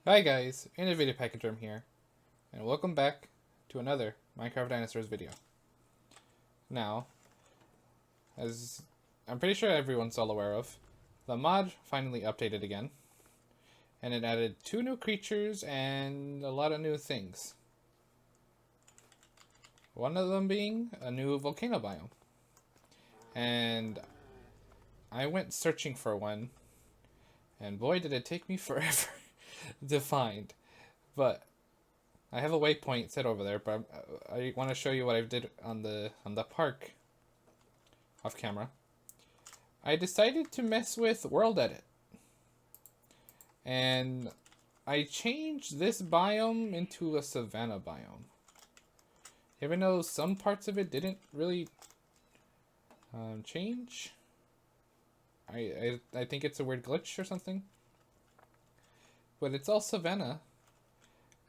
Hi guys, Innovative Pachyderm here, and welcome back to another Minecraft Dinosaurs video. Now, as I'm pretty sure everyone's all aware of, the mod finally updated again, and it added 2 new creatures and a lot of new things. One of them being a new volcano biome. And I went searching for one, and boy did it take me forever to find. But I have a waypoint set over there, but I want to show you what I did on the park off camera. I decided to mess with world edit, and I changed this biome into a savanna biome. Even though some parts of it didn't really change, I think it's a weird glitch or something. But it's all savanna,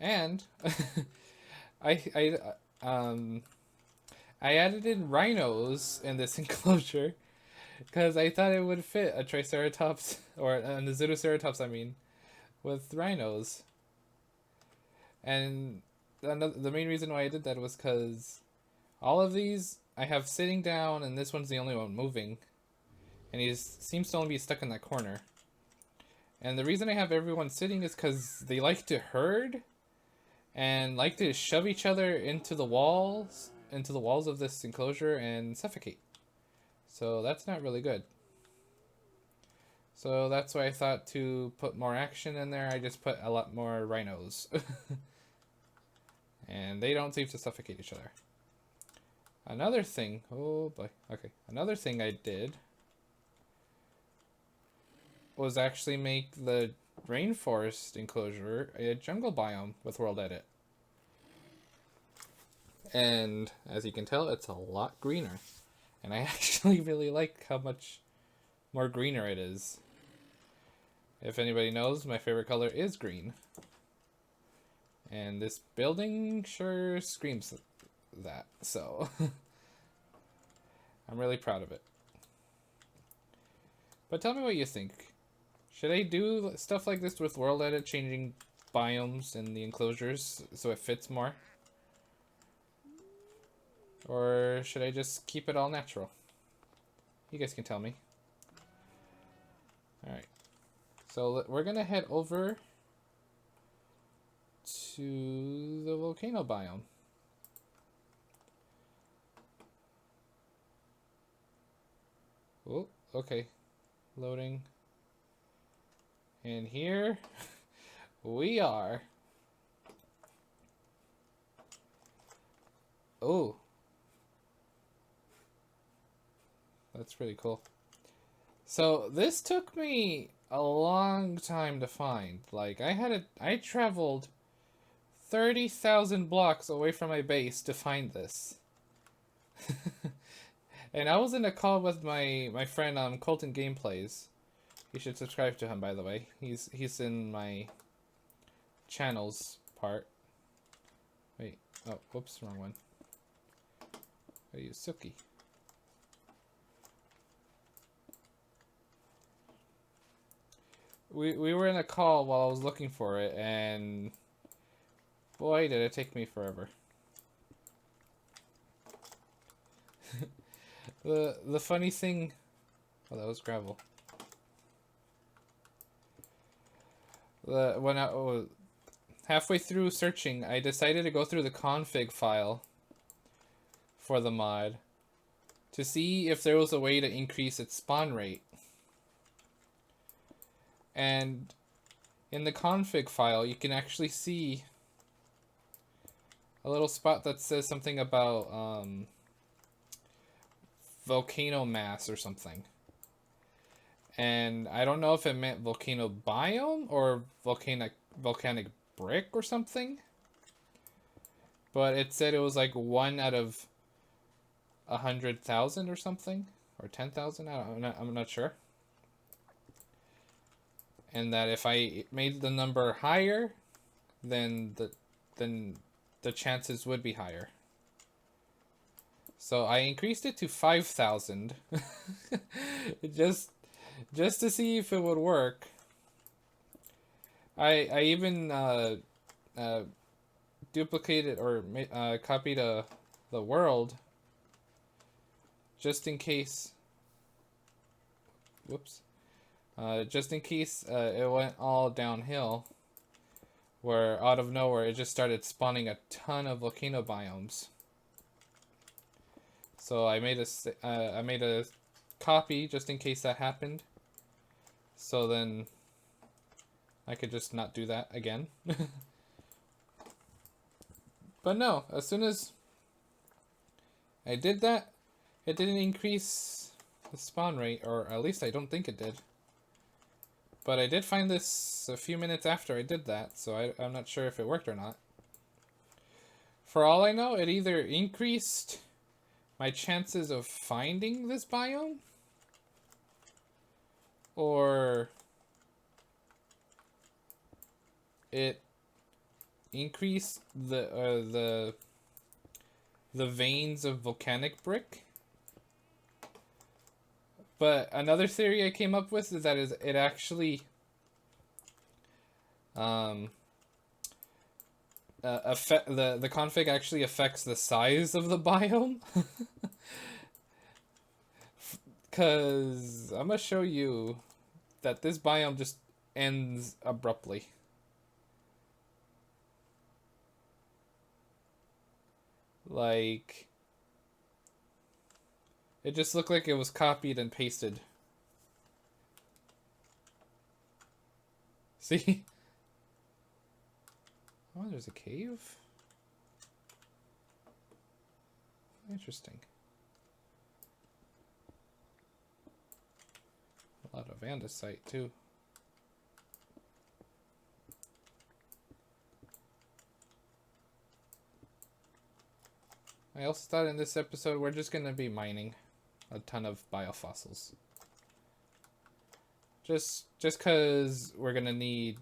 and I um I added in rhinos in this enclosure because I thought it would fit a triceratops or a zooceratops, I mean, with rhinos. And the main reason why I did that was because all of these I have sitting down, and this one's the only one moving, and he seems to only be stuck in that corner. And the reason I have everyone sitting is because they like to herd and like to shove each other into the walls of this enclosure and suffocate. So that's not really good. So that's why I thought to put more action in there, I just put a lot more rhinos. And they don't seem to suffocate each other. Another thing, oh boy, okay. Another thing I did was actually make the rainforest enclosure a jungle biome with world edit. And as you can tell, it's a lot greener. And I actually really like how much more greener it is. If anybody knows, my favorite color is green. And this building sure screams that, so I'm really proud of it. But tell me what you think. Should I do stuff like this with world edit, changing biomes in the enclosures so it fits more? Or should I just keep it all natural? You guys can tell me. Alright. So we're gonna head over to the volcano biome. Oh, okay. Loading. And here we are. Oh. That's pretty cool. So this took me a long time to find. Like I traveled 30,000 blocks away from my base to find this. And I was in a call with my friend Colton Gameplays. You should subscribe to him, by the way. He's in my channels part. Wait, oh, whoops, wrong one. I use Suki. We were in a call while I was looking for it, and boy, did it take me forever. The funny thing, oh, that was gravel. When I halfway through searching, I decided to go through the config file for the mod to see if there was a way to increase its spawn rate. And in the config file, you can actually see a little spot that says something about volcano mass or something. And I don't know if it meant volcano biome or volcanic brick or something. But it said it was like 1 out of 100,000 or something, or 10,000. I'm not sure. And that if I made the number higher, then the chances would be higher. So I increased it to 5,000 just to see if it would work. I even uh, duplicated or copied the world just in case. Whoops. Just in case it went all downhill, where out of nowhere it just started spawning a ton of volcano biomes. So I made a copy just in case that happened. So then I could just not do that again. But no, as soon as I did that, it didn't increase the spawn rate, or at least I don't think it did. But I did find this a few minutes after I did that, so I'm not sure if it worked or not. For all I know, it either increased my chances of finding this biome, or it increased the veins of volcanic brick. But another theory I came up with is that it actually the config actually affects the size of the biome. Cause I'm gonna show you that this biome just ends abruptly. Like, it just looked like it was copied and pasted. See? Oh, there's a cave? Interesting. A lot of andesite, too. I also thought in this episode we're just gonna be mining a ton of biofossils. Just cause we're gonna need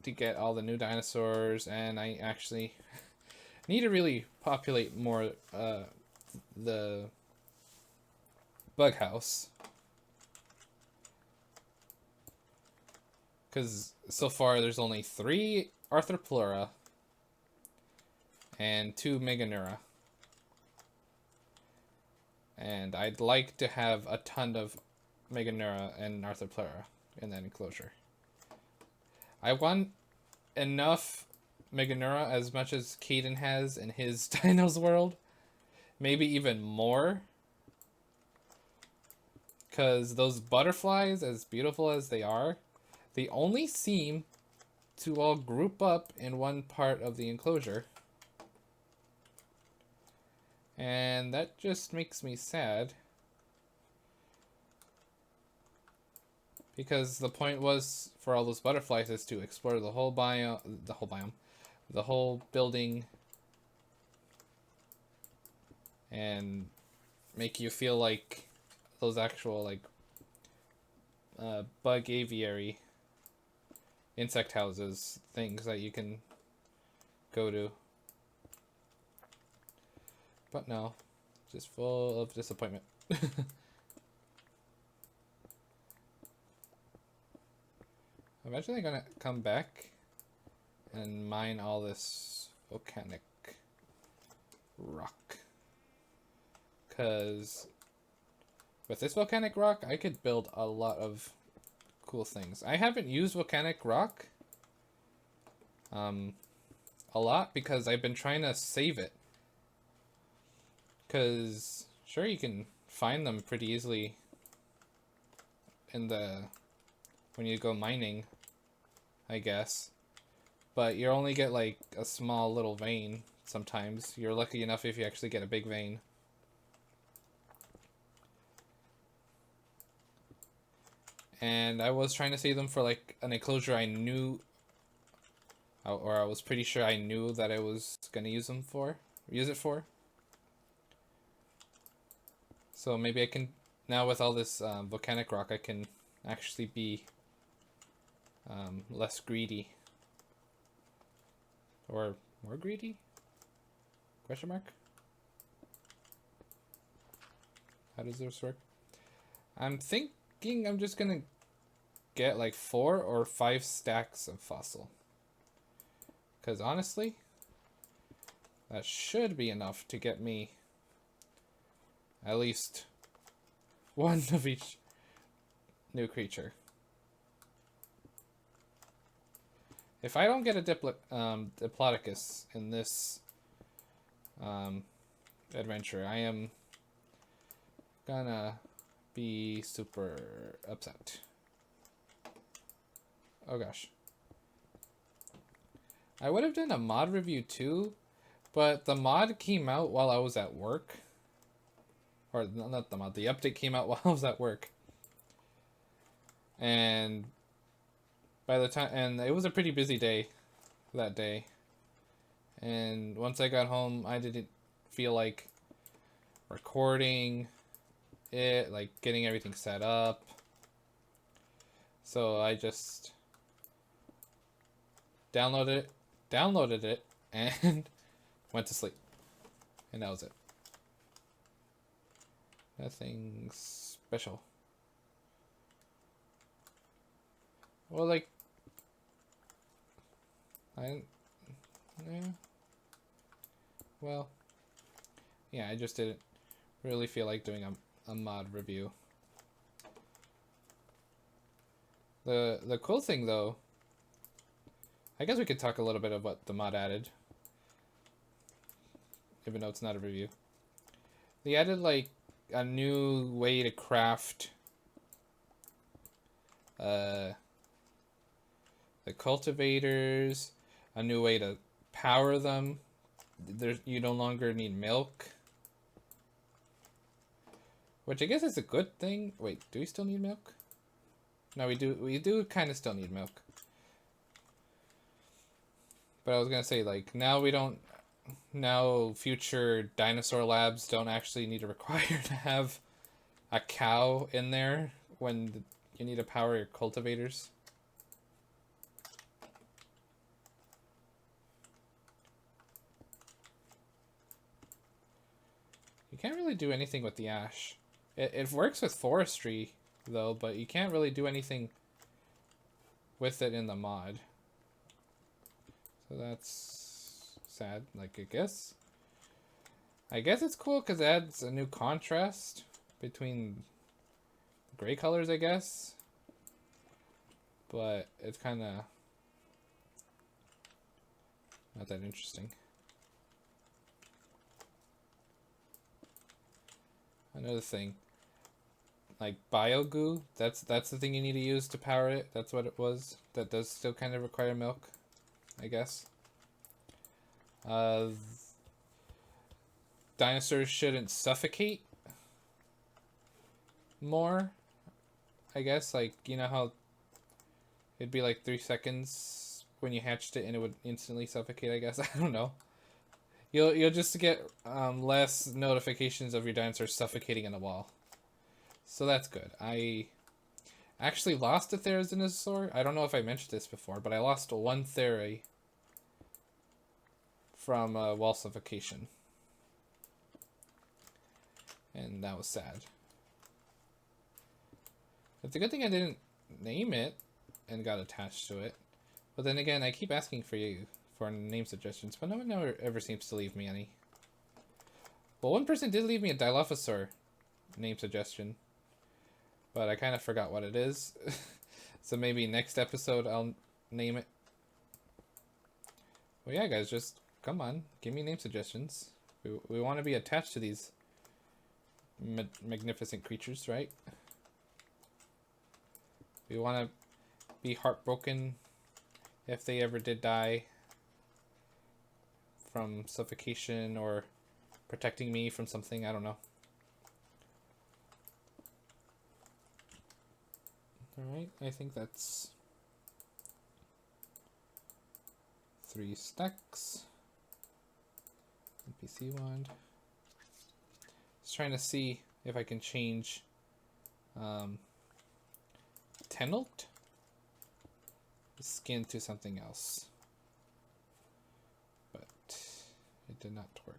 to get all the new dinosaurs, and I actually need to really populate more the bug house. Cause so far there's only 3 Arthropleura and 2 Meganeura. And I'd like to have a ton of Meganeura and Arthropleura in that enclosure. I want enough Meganeura as much as Caden has in his Dinos world. Maybe even more. Because those butterflies, as beautiful as they are, they only seem to all group up in one part of the enclosure. And that just makes me sad. Because the point was for all those butterflies is to explore the whole biome, the whole building, and make you feel like those actual like bug aviary, insect houses, things that you can go to. But no, just full of disappointment. Eventually I'm gonna come back and mine all this volcanic rock. Because with this volcanic rock, I could build a lot of cool things. I haven't used volcanic rock a lot because I've been trying to save it. Because sure, you can find them pretty easily in when you go mining, I guess. But you only get like a small little vein sometimes. You're lucky enough if you actually get a big vein. And I was trying to save them for like an enclosure I knew, or I was pretty sure I knew that I was gonna use it for. So maybe I can, now with all this volcanic rock, I can actually be less greedy. Or more greedy? Question mark? How does this work? I'm thinking I'm just gonna get like 4 or 5 stacks of fossil. Because honestly, that should be enough to get me at least one of each new creature. If I don't get a Diplodocus in this adventure, I am gonna be super upset. Oh gosh. I would have done a mod review too, but the mod came out while I was at work. Or not the mod, the update came out while I was at work. And by the time, and it was a pretty busy day that day. And once I got home, I didn't feel like recording it, like getting everything set up. So I just downloaded it, and went to sleep. And that was it. Nothing special. Well, like, yeah. Well, yeah, I just didn't really feel like doing a mod review. The cool thing, though, I guess we could talk a little bit of what the mod added, even though it's not a review. They added, like, a new way to craft the cultivators, a new way to power them. You no longer need milk, which I guess is a good thing. Wait, do we still need milk? No, we do kind of still need milk. But I was gonna say, like, now future dinosaur labs don't actually need to require to have a cow in there when you need to power your cultivators. You can't really do anything with the ash. It works with forestry, though, but you can't really do anything with it in the mod. So that's sad, like, I guess it's cool because it adds a new contrast between the gray colors, I guess. But it's kind of not that interesting. Another thing, like biogoo, that's the thing you need to use to power it. That's what it was. That does still kind of require milk, I guess. Dinosaurs shouldn't suffocate more, I guess. Like, you know how it'd be like 3 seconds when you hatched it and it would instantly suffocate, I guess. I don't know. You'll just get less notifications of your dinosaurs suffocating in a wall. So that's good. I actually lost a dinosaur. I don't know if I mentioned this before, but I lost one theory from wall suffocation. And that was sad. It's a good thing I didn't name it and got attached to it. But then again, I keep asking for name suggestions, but no one ever seems to leave me any. Well, one person did leave me a Dilophosaur name suggestion, but I kind of forgot what it is. So maybe next episode I'll name it. Well, yeah, guys, just come on, give me name suggestions. We want to be attached to these magnificent creatures, right? We want to be heartbroken if they ever did die from suffocation or protecting me from something, I don't know. Alright, I think that's 3 stacks. NPC wand. Just trying to see if I can change Tenalt skin to something else. But it did not work.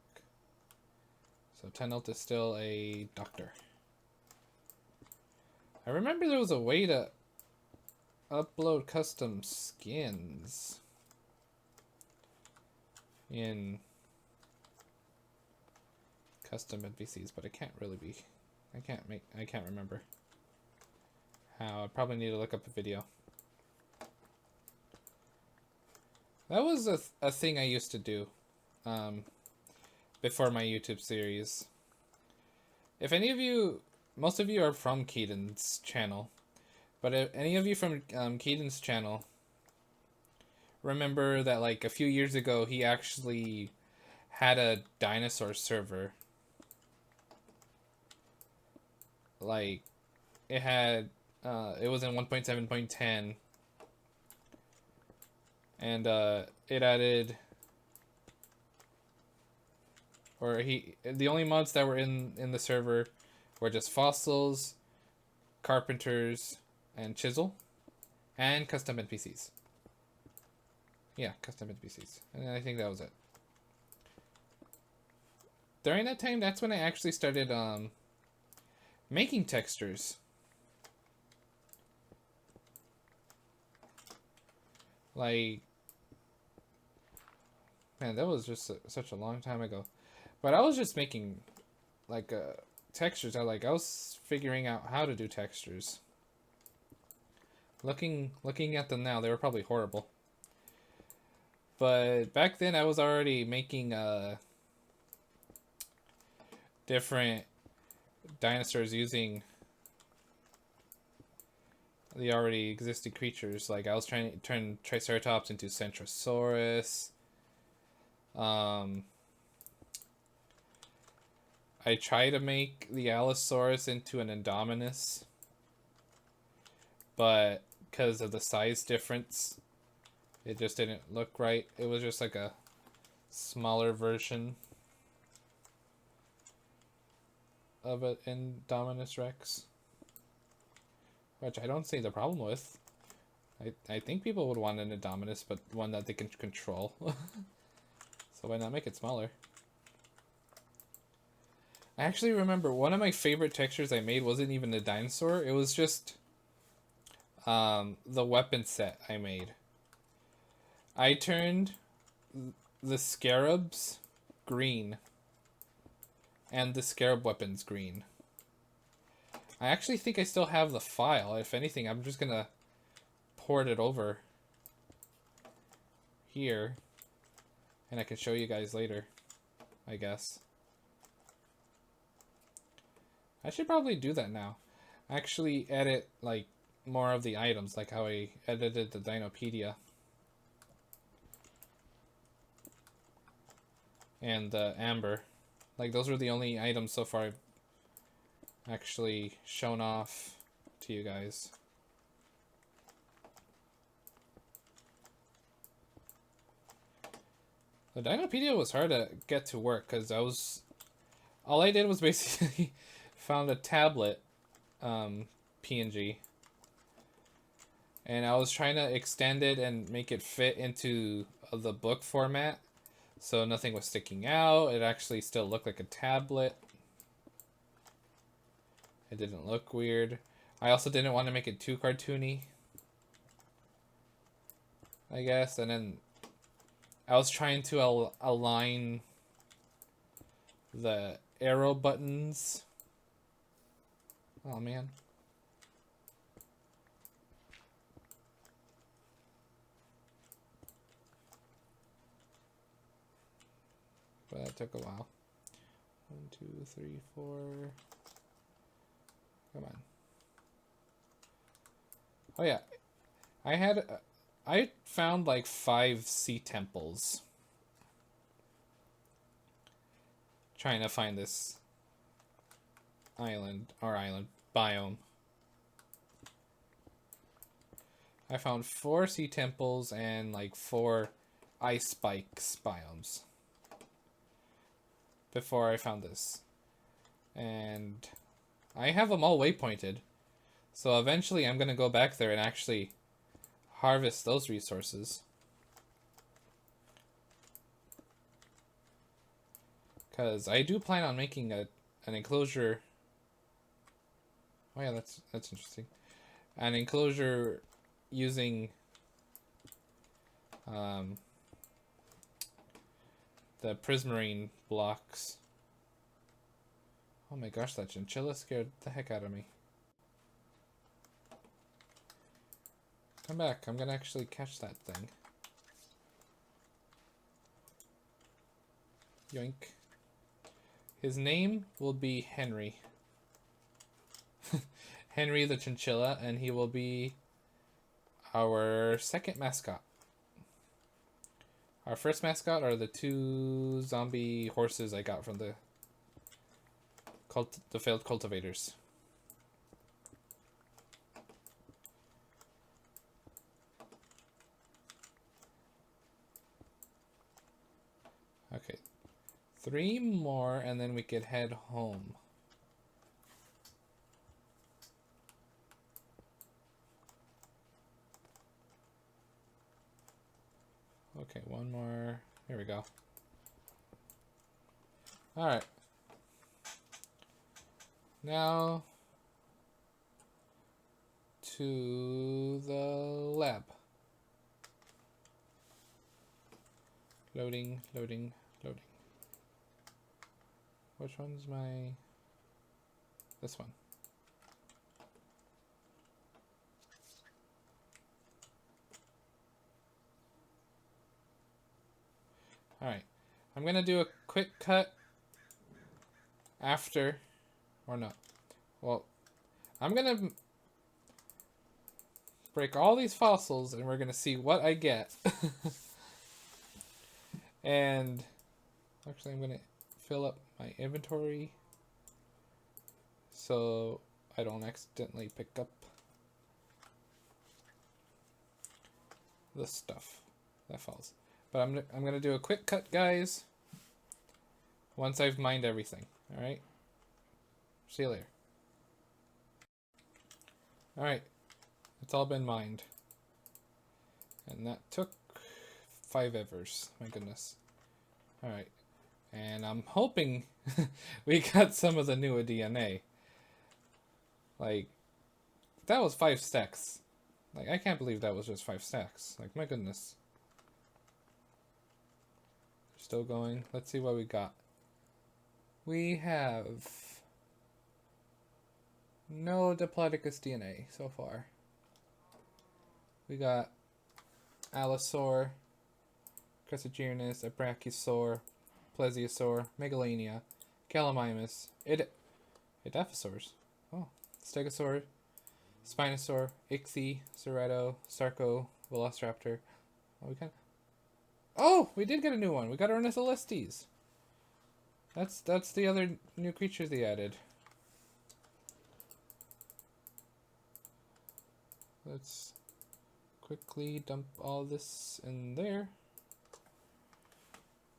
So Tenalt is still a doctor. I remember there was a way to upload custom skins in custom NPCs, but I can't really be. I can't remember how. I probably need to look up a video. That was a thing I used to do before my YouTube series. If any of you, most of you are from Keaton's channel, but if any of you from Keaton's channel remember that like a few years ago he actually had a dinosaur server. Like it had it was in 1.7.10 and it added, or the only mods that were in the server were just fossils, carpenters, and chisel, and custom NPCs. Yeah, custom NPCs. And I think that was it. During that time, that's when I actually started making textures. Like, man, that was just such a long time ago. But I was just making like textures. I was figuring out how to do textures. Looking at them now, they were probably horrible. But back then I was already making different dinosaurs using the already existing creatures. Like I was trying to turn Triceratops into Centrosaurus. I tried to make the Allosaurus into an Indominus, but because of the size difference, it just didn't look right. It was just like a smaller version of an Indominus Rex, which I don't see the problem with. I think people would want an Indominus, but one that they can control. So why not make it smaller? I actually remember one of my favorite textures I made wasn't even a dinosaur. It was just the weapon set I made. I turned the scarabs green and the scarab weapons green. I actually think I still have the file. If anything, I'm just gonna port it over here and I can show you guys later, I guess. I should probably do that now. Actually edit like more of the items, like how I edited the Dinopedia and the Amber. Like those were the only items so far I've actually shown off to you guys. The Dinopedia was hard to get to work because all I did was basically found a tablet PNG and I was trying to extend it and make it fit into the book format so nothing was sticking out. It actually still looked like a tablet. It didn't look weird. I also didn't want to make it too cartoony, I guess. And then I was trying to align the arrow buttons. Oh man. But that took a while. 1, 2, 3, 4. Come on. Oh yeah. I found like 5 sea temples. Trying to find this island biome. I found 4 sea temples and like 4 ice spikes biomes before I found this. And I have them all waypointed. So eventually I'm going to go back there and actually harvest those resources. Because I do plan on making an enclosure. Oh yeah, that's interesting. An enclosure using the prismarine blocks. Oh my gosh, that chinchilla scared the heck out of me. Come back, I'm gonna actually catch that thing. Yoink. His name will be Henry. Henry the chinchilla, and he will be our second mascot. Our first mascot are the 2 zombie horses I got from the failed cultivators. Okay. 3 more and then we could head home. Okay, 1 more. Here we go. Alright. Now to the lab. Loading, loading, loading. Which one's my... This one. Alright. I'm gonna do a quick cut after... Or no. Well, I'm gonna break all these fossils and we're gonna see what I get. And actually I'm gonna fill up my inventory so I don't accidentally pick up the stuff that falls. But I'm gonna do a quick cut, guys, once I've mined everything. Alright? See you later. Alright. It's all been mined. And that took 5 evers. My goodness. Alright. And I'm hoping we got some of the newer DNA. Like, that was 5 stacks. Like, I can't believe that was just 5 stacks. Like, my goodness. Still going. Let's see what we got. We have no Diplodocus DNA so far. We got Allosaur, Crustaceanus, Abrachiosaur, Plesiosaur, Megalania, Calamimus, Edaphosaurs, Stegosaur, Spinosaur, Ichthy, Ceratops, Sarco, Velociraptor. We did get a new one. We got Ornitholestes. That's the other new creature they added. Let's quickly dump all this in there.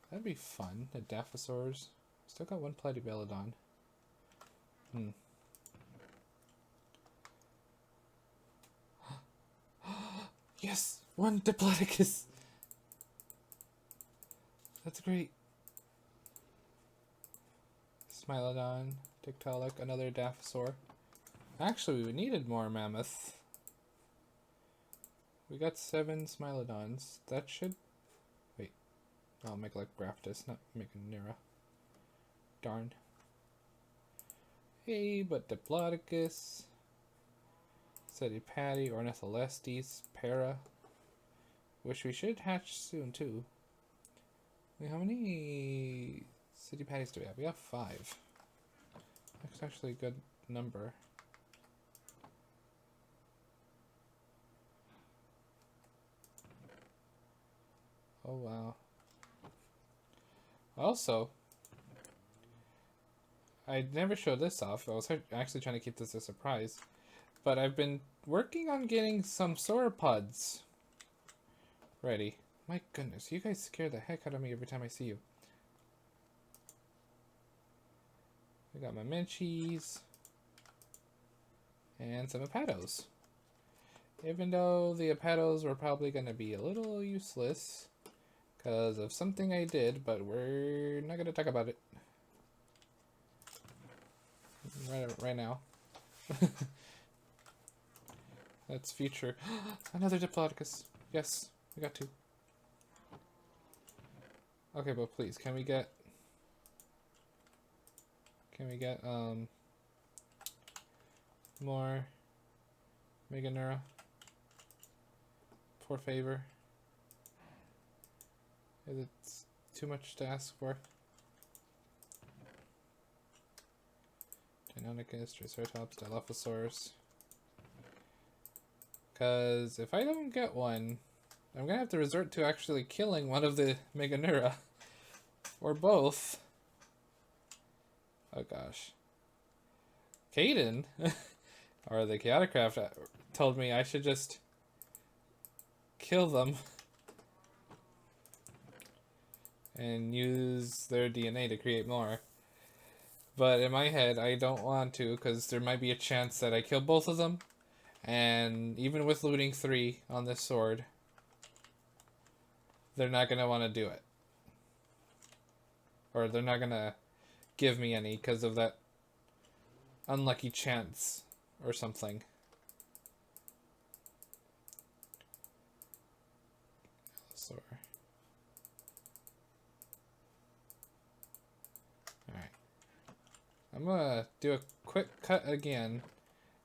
That'd be fun. The Edaphosaurs. Still got 1 Platypelodon. Yes! 1 Diplodocus! That's great. Smilodon, Tiktaalik, another Edaphosaur. Actually, we needed more mammoth. We got 7 Smilodons. That should... Wait. I'll make like Graftus, not Meganera. Darn. Hey, but Diplodocus, Sedipati, Ornitholestes, Para. Which we should hatch soon too. Wait, how many Sedipatties do we have? We have 5. That's actually a good number. Oh wow. Also, I never showed this off. I was actually trying to keep this a surprise. But I've been working on getting some sauropods ready. My goodness, you guys scare the heck out of me every time I see you. I got my Menchies and some Apatos. Even though the Apatos were probably going to be a little useless because of something I did, but we're not going to talk about it right now. That's future. Another Diplodocus. Yes, we got two. Okay, but please, can we get more Meganeura? For favor. Is it too much to ask for? Deinonychus, Triceratops, Dilophosaurus. Because if I don't get one, I'm gonna have to resort to actually killing one of the Meganeura. Or both. Oh gosh. Caden, or the Chaotocraft, told me I should just kill them and use their DNA to create more. But in my head, I don't want to, because there might be a chance that I kill both of them. And even with looting 3 on this sword, they're not going to want to do it. Or they're not going to give me any because of that unlucky chance or something. Sorry. Alright. I'm gonna do a quick cut again,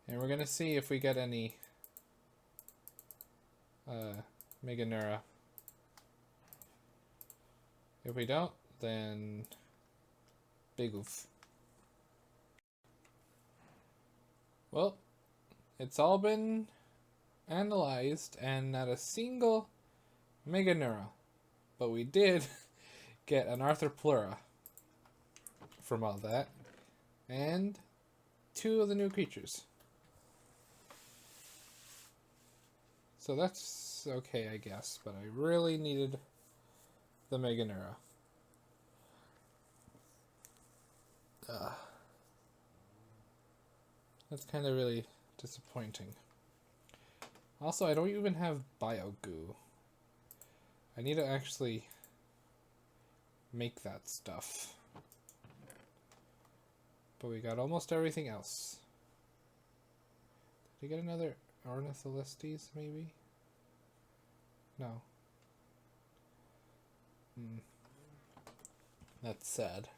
and we're gonna see if we get any Meganeura. If we don't, then big oof. Well, it's all been analyzed and not a single Meganeura, but we did get an Arthropleura from all that, and 2 of the new creatures. So that's okay, I guess, but I really needed the Meganeura. That's kind of really disappointing. Also, I don't even have bio goo. I need to actually make that stuff. But we got almost everything else. Did I get another Ornitholestes, maybe? No. That's sad.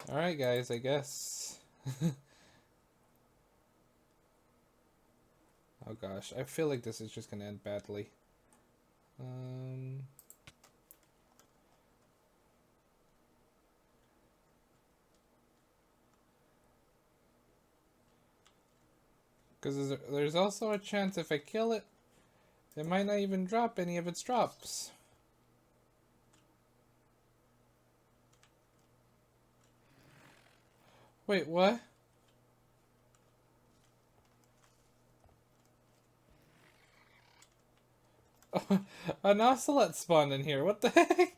Alright guys, I guess. Oh gosh, I feel like this is just gonna end badly. Because there's also a chance if I kill it, it might not even drop any of its drops. Wait, what? An ocelot spawned in here. What the heck?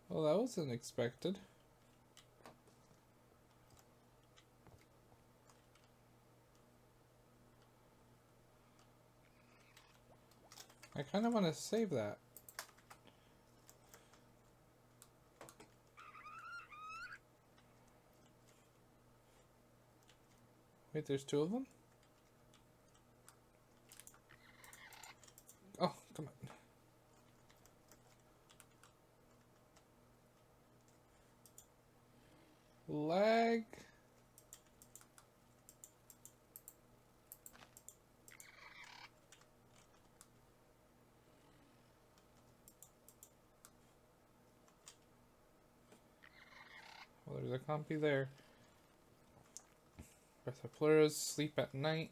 Well, that was unexpected. I kind of want to save that. Wait, there's 2 of them? Oh, come on. Lag. Well, there's a compy there. Arthropleras sleep at night.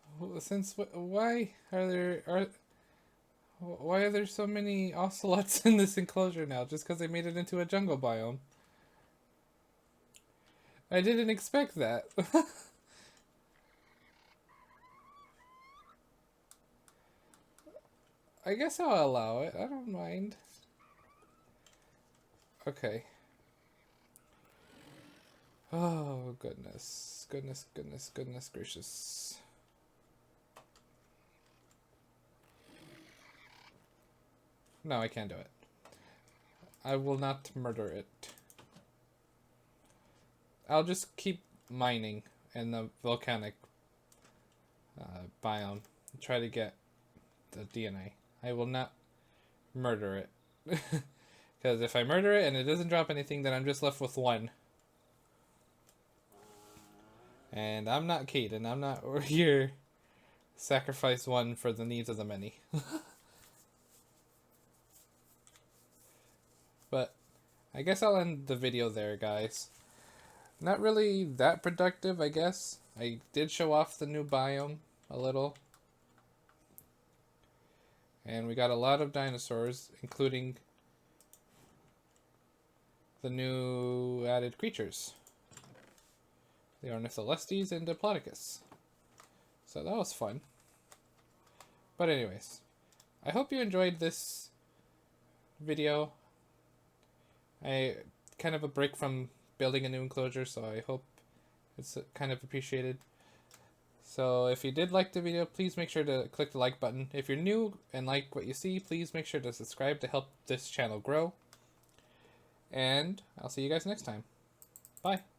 Why are there so many ocelots in this enclosure now? Just because they made it into a jungle biome? I didn't expect that. I guess I'll allow it. I don't mind. Okay. Oh, goodness. Goodness, goodness, goodness gracious. No, I can't do it. I will not murder it. I'll just keep mining in the volcanic biome. Try to get the DNA. I will not murder it. Because if I murder it and it doesn't drop anything, then I'm just left with one. And I'm not Caden. I'm not here sacrifice one for the needs of the many. But I guess I'll end the video there, guys. Not really that productive, I guess. I did show off the new biome a little. And we got a lot of dinosaurs, including the new added creatures. The Ornitholestes and Diplodocus. So that was fun. But anyways, I hope you enjoyed this video. Kind of a break from building a new enclosure, so I hope it's kind of appreciated. So if you did like the video, please make sure to click the like button. If you're new and like what you see, please make sure to subscribe to help this channel grow. And I'll see you guys next time. Bye.